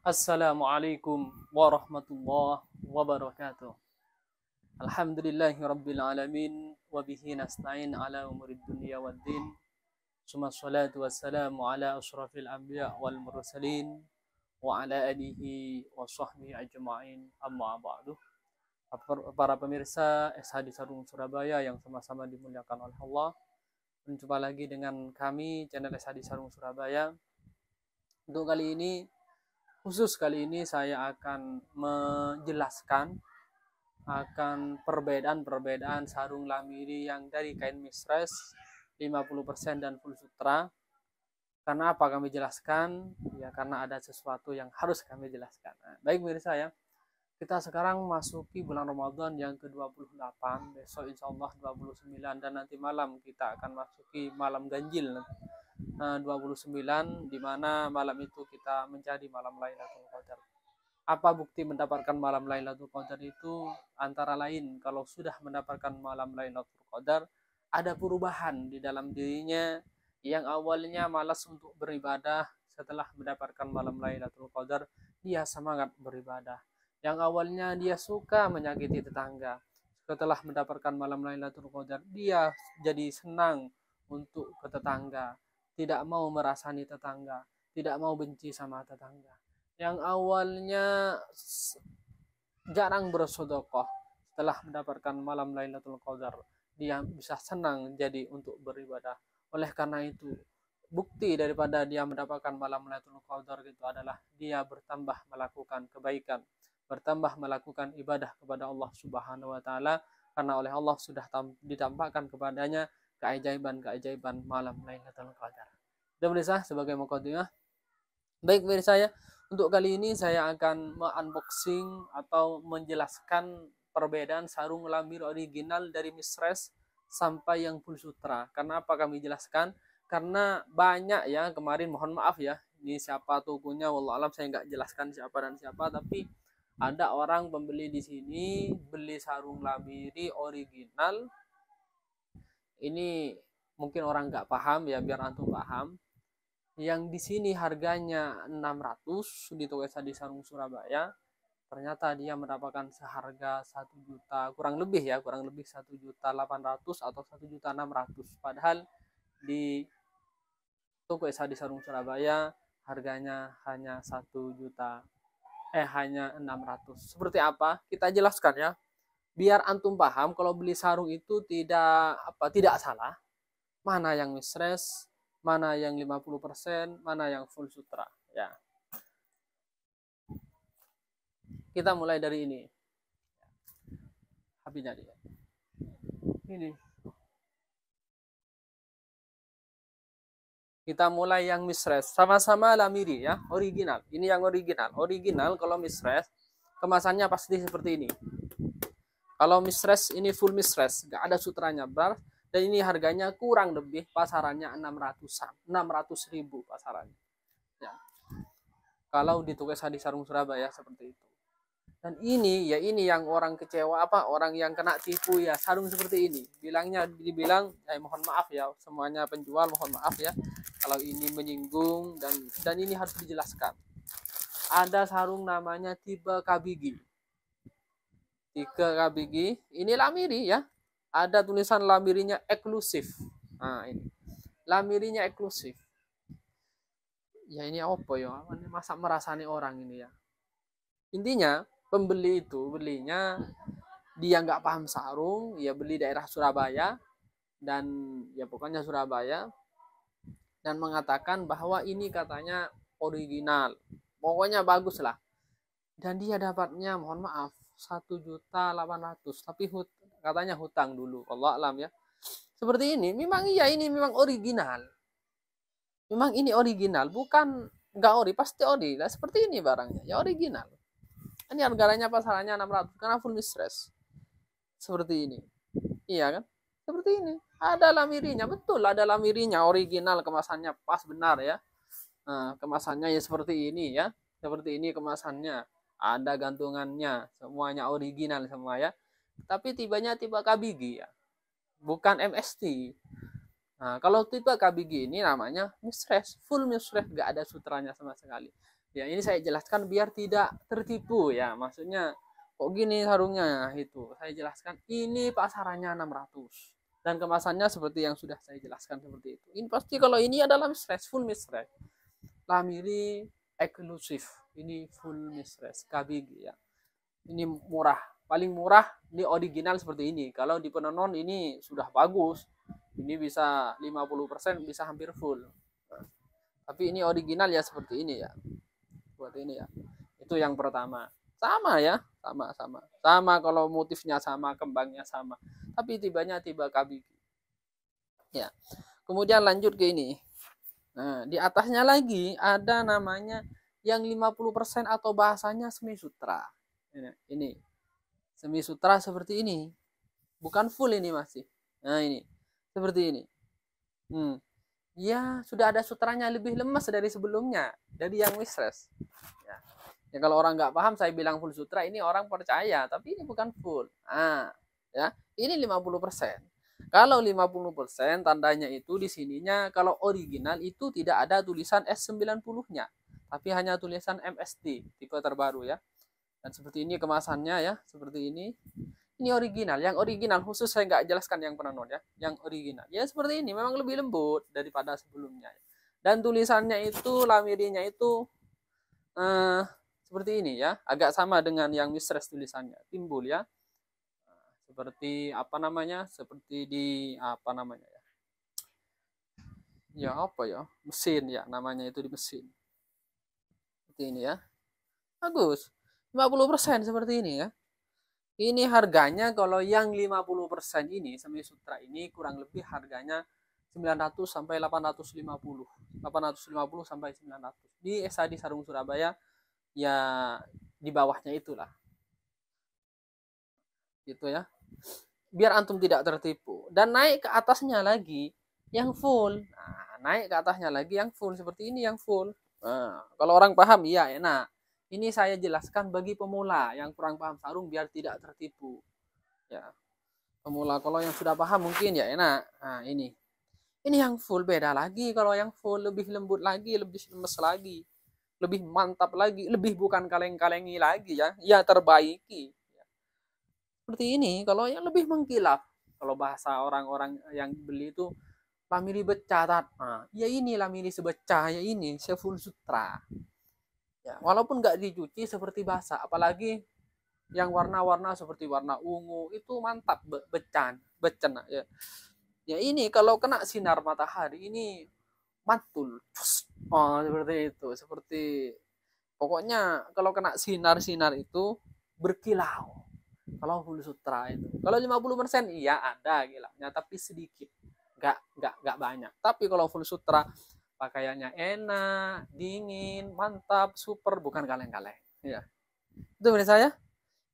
Assalamualaikum warahmatullahi wabarakatuh. Alhamdulillahi rabbil alamin wa bihi nasta'in ala umurid dunya waddin. Summa salatu wassalamu ala asyrafil anbiya wal mursalin wa ala alihi wa sahbihi ajma'in. Amma ba'du. Para pemirsa SHD Sarung Surabaya yang sama-sama dimuliakan oleh Allah. Berjumpa lagi dengan kami channel SHD Sarung Surabaya. Untuk kali ini, khusus kali ini saya akan menjelaskan akan perbedaan sarung lamiri yang dari kain misres 50% dan full sutra. Karena apa kami jelaskan? Ya karena ada sesuatu yang harus kami jelaskan. Nah, baik pemirsa ya. Kita sekarang masuki bulan Ramadan yang ke-28, besok insya Allah 29, dan nanti malam kita akan masuki malam ganjil 29, di mana malam itu kita mencari malam Lailatul Qadar. Apa bukti mendapatkan malam Lailatul Qadar itu? Antara lain, kalau sudah mendapatkan malam Lailatul Qadar, ada perubahan di dalam dirinya. Yang awalnya malas untuk beribadah, setelah mendapatkan malam Lailatul Qadar, dia semangat beribadah. Yang awalnya dia suka menyakiti tetangga, setelah mendapatkan malam Lailatul Qadar, dia jadi senang untuk ke tetangga, tidak mau merasani tetangga, tidak mau benci sama tetangga. Yang awalnya jarang bersedekah, setelah mendapatkan malam Lailatul Qadar, dia bisa senang jadi untuk beribadah. Oleh karena itu, bukti daripada dia mendapatkan malam Lailatul Qadar itu adalah dia bertambah melakukan kebaikan, bertambah melakukan ibadah kepada Allah Subhanahu wa taala, karena oleh Allah sudah ditampakkan kepadanya keajaiban-keajaiban malam Lailatul Qadar. Dan pemirsa, sebagai mukadimah, baik pemirsa ya, untuk kali ini saya akan unboxing atau menjelaskan perbedaan sarung lamir original dari misres sampai yang full sutra. Karena apa kami jelaskan? Karena banyak ya, kemarin mohon maaf ya, ini siapa tokonya wallah alam, saya nggak jelaskan siapa dan siapa, tapi ada orang pembeli di sini beli sarung lamiri original. Ini mungkin orang nggak paham ya, biar antum paham. Yang di sini harganya 600 di toko SHD Sarung Surabaya, ternyata dia mendapatkan seharga 1 juta kurang lebih 1.800.000 atau 1.600.000, padahal di toko SHD Sarung Surabaya harganya hanya 600. Seperti apa? Kita jelaskan ya, biar antum paham. Kalau beli sarung itu tidak salah, mana yang misres, mana yang 50%, mana yang full sutra ya. Kita mulai dari ini. Habisnya dia. Ini. Kita mulai yang misres, sama-sama lamiri ya, original. Ini yang original. Original kalau misres kemasannya pasti seperti ini. Kalau misres ini full misres, nggak ada sutranya, bar. Dan ini harganya kurang lebih pasarannya 600.000 pasarannya. Ya. Kalau di toko SHD Sarung Surabaya seperti itu. Dan ini yang orang kecewa, orang yang kena tipu ya, sarung seperti ini. Dibilang mohon maaf ya, semuanya penjual mohon maaf ya kalau ini menyinggung, dan ini harus dijelaskan. Ada sarung namanya tipe kabigi. Tipe kabigi, ini lamiri ya. Ada tulisan lamirinya eksklusif. Nah, ini. Lamirinya eksklusif. Ya ini apa ya? Masa merasani orang ini ya. Intinya pembeli itu belinya dia nggak paham sarung, ya beli daerah Surabaya dan ya pokoknya Surabaya, dan mengatakan bahwa ini katanya original, pokoknya bagus lah. Dan dia dapatnya mohon maaf 1.800.000, tapi katanya hutang dulu, Allah alam ya. Seperti ini, memang iya, ini memang original. Memang ini original, bukan nggak ori, pasti ori. Lah seperti ini barangnya, ya original. Ini harganya pasarannya 600 karena full mistres. Seperti ini. Iya kan? Seperti ini. Ada lamirinya, betul ada lamirinya, original, kemasannya pas benar ya. Nah, kemasannya ya seperti ini ya. Seperti ini kemasannya. Ada gantungannya, semuanya original semua ya. Tapi tibanya tipe kabigi ya, bukan MST. Nah, kalau tipe kabigi ini namanya misres, full misres, gak ada sutranya sama sekali. Ya, ini saya jelaskan biar tidak tertipu ya. Maksudnya kok gini sarungnya itu. Saya jelaskan ini pasarannya 600 dan kemasannya seperti yang sudah saya jelaskan seperti itu. Ini pasti kalau ini adalah mistress, full mistress. Lamiri eksklusif. Ini full mistress KBG ya. Ini murah, paling murah ini original seperti ini. Kalau di Penonon ini sudah bagus. Ini bisa 50%, bisa hampir full. Tapi ini original ya seperti ini ya. Seperti ini ya. Itu yang pertama. Sama ya, sama kalau motifnya sama, kembangnya sama, tapi tibanya tiba KBG ya. Kemudian lanjut ke ini. Nah, di atasnya lagi ada namanya yang 50% atau bahasanya semi sutra. Ini semi sutra seperti ini, bukan full ini masih. Nah, ini seperti ini. Ya, sudah ada sutranya, lebih lemas dari sebelumnya, dari yang mistress ya. Ya, kalau orang nggak paham saya bilang full sutra, ini orang percaya, tapi ini bukan full. Nah, ya, ini 50%. Kalau 50% tandanya itu di sininya kalau original itu tidak ada tulisan S90-nya, tapi hanya tulisan MST, tipe terbaru ya. Dan seperti ini kemasannya ya, seperti ini. Ini original, yang original khusus saya nggak jelaskan yang Penonon ya, yang original. Ya seperti ini, memang lebih lembut daripada sebelumnya. Dan tulisannya itu, lamirinya itu seperti ini ya, agak sama dengan yang mistress tulisannya, timbul ya. Seperti apa namanya? Seperti di apa namanya ya? Ya apa ya? Mesin ya, namanya itu di mesin. Seperti ini ya. Bagus. 50% seperti ini ya. Ini harganya kalau yang 50% ini semi sutra ini kurang lebih harganya 900 sampai 850. 850 sampai 900. Di SAD Sarung Surabaya ya di bawahnya itulah. Gitu ya. Biar antum tidak tertipu. Dan naik ke atasnya lagi yang full. Nah, naik ke atasnya lagi yang full seperti ini yang full. Nah, kalau orang paham ya enak. Ini saya jelaskan bagi pemula yang kurang paham sarung biar tidak tertipu. Ya, pemula. Kalau yang sudah paham mungkin ya enak. Nah, ini yang full beda lagi. Kalau yang full lebih lembut lagi, lebih lemes lagi, lebih mantap lagi, lebih bukan kaleng-kalengi lagi ya. Ya terbaiki. Seperti ini. Kalau yang lebih mengkilap, kalau bahasa orang-orang yang beli itu lamiri becatat. Nah, ya ini lamiri sebecah ya ini, full sutra. Ya, walaupun nggak dicuci seperti basah, apalagi yang warna-warna seperti warna ungu itu mantap becan ya. Ya ini kalau kena sinar matahari ini mantul. Oh, seperti itu, seperti pokoknya kalau kena sinar itu berkilau. Kalau full sutra itu. Kalau 50% iya ada kilaunya tapi sedikit. Enggak banyak. Tapi kalau full sutra pakaiannya enak, dingin, mantap, super, bukan kaleng-kaleng ya. Itu menurut saya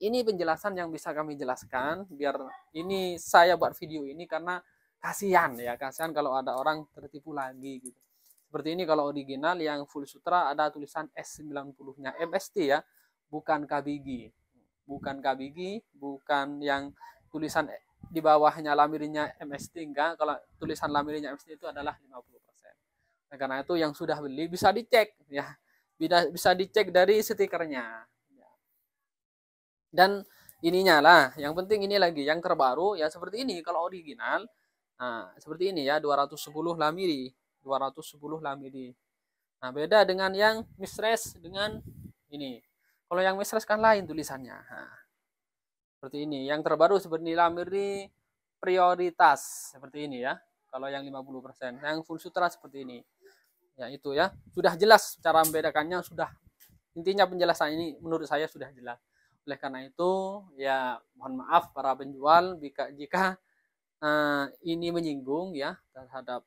ini penjelasan yang bisa kami jelaskan biar ini saya buat video ini karena kasihan kalau ada orang tertipu lagi gitu. Seperti ini kalau original yang full sutra ada tulisan S90-nya MST ya, bukan KBG. Bukan KBG, bukan yang tulisan di bawahnya lamirinya MST enggak. Kalau tulisan lamirinya MST itu adalah 50%. Nah, karena itu yang sudah beli bisa dicek ya. Bisa dicek dari stikernya. Dan ininya lah, yang penting ini lagi yang terbaru ya seperti ini kalau original. Nah, seperti ini ya 210 lamiri, 210 lamiri. Nah, beda dengan yang mistress dengan ini. Kalau yang mistress kan lain tulisannya. Nah, seperti ini. Yang terbaru seperti lamiri prioritas seperti ini ya. Kalau yang 50%, yang full sutra seperti ini. Ya itu ya, sudah jelas cara membedakannya, sudah intinya penjelasan ini menurut saya sudah jelas. Oleh karena itu ya mohon maaf para penjual jika ini menyinggung ya terhadap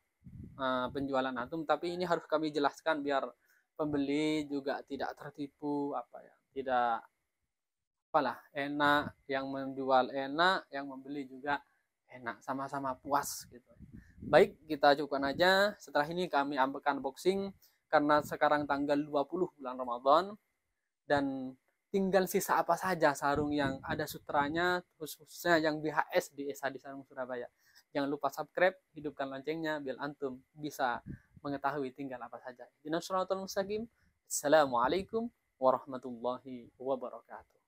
penjualan antum, tapi ini harus kami jelaskan biar pembeli juga tidak tertipu tidak enak, yang menjual enak, yang membeli juga enak, sama-sama puas gitu. Baik, kita cukupkan aja. Setelah ini kami akan unboxing karena sekarang tanggal 20 bulan Ramadan dan tinggal sisa apa saja sarung yang ada sutranya, khususnya yang BHS di SAD Sarung Surabaya. Jangan lupa subscribe, hidupkan loncengnya biar antum bisa mengetahui tinggal apa saja. Dinasuratul Mustaqim. Assalamualaikum warahmatullahi wabarakatuh.